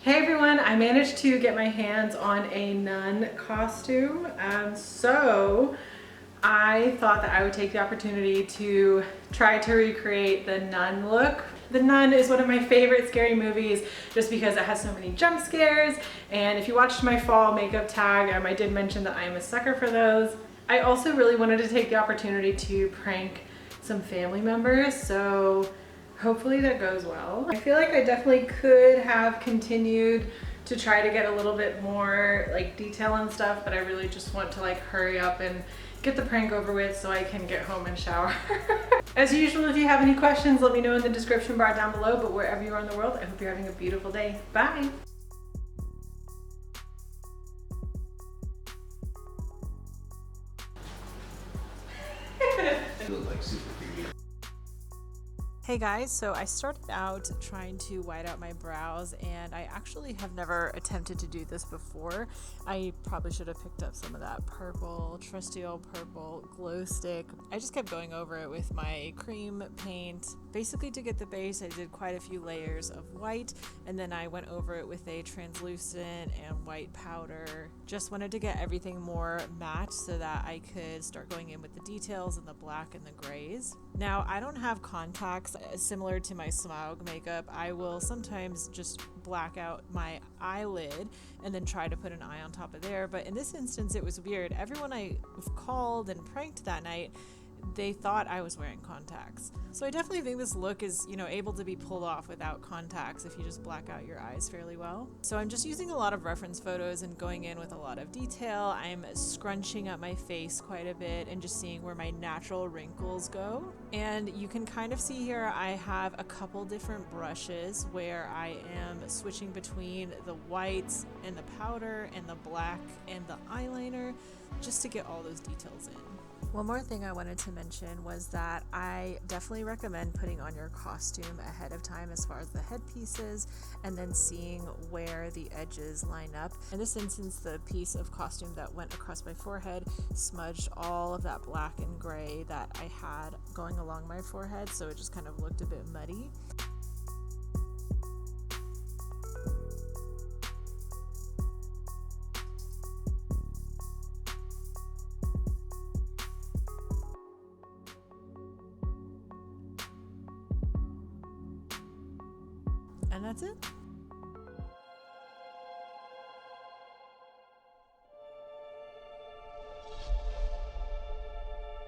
Hey everyone, I managed to get my hands on a nun costume. So I thought that I would take the opportunity to try to recreate the Nun look. The Nun is one of my favorite scary movies just because it has so many jump scares. And if you watched my fall makeup tag, I did mention that I am a sucker for those. I also really wanted to take the opportunity to prank some family members. So hopefully that goes well. I feel like I definitely could have continued to try to get a little bit more like detail and stuff, but I really just want to like hurry up and get the prank over with so I can get home and shower. As usual, if you have any questions, let me know in the description bar down below, but wherever you are in the world, I hope you're having a beautiful day. Bye. You look like super creepy. Hey guys, so I started out trying to white out my brows, and I actually have never attempted to do this before. I probably should have picked up some of that purple, trusty old purple glow stick. I just kept going over it with my cream paint. Basically, to get the base, I did quite a few layers of white, and then I went over it with a translucent and white powder. Just wanted to get everything more matte so that I could start going in with the details and the black and the grays. Now, I don't have contacts. Similar to my smog makeup, I will sometimes just black out my eyelid and then try to put an eye on top of there. But in this instance, it was weird. Everyone I called and pranked that night, they thought I was wearing contacts. So I definitely think this look is, able to be pulled off without contacts if you just black out your eyes fairly well. So I'm just using a lot of reference photos and going in with a lot of detail. I'm scrunching up my face quite a bit and just seeing where my natural wrinkles go. And you can kind of see here I have a couple different brushes where I am switching between the whites and the powder and the black and the eyeliner just to get all those details in. One more thing I wanted to mention was that I definitely recommend putting on your costume ahead of time as far as the headpieces and then seeing where the edges line up. In this instance, the piece of costume that went across my forehead smudged all of that black and gray that I had going along my forehead, so it just kind of looked a bit muddy. And that's it.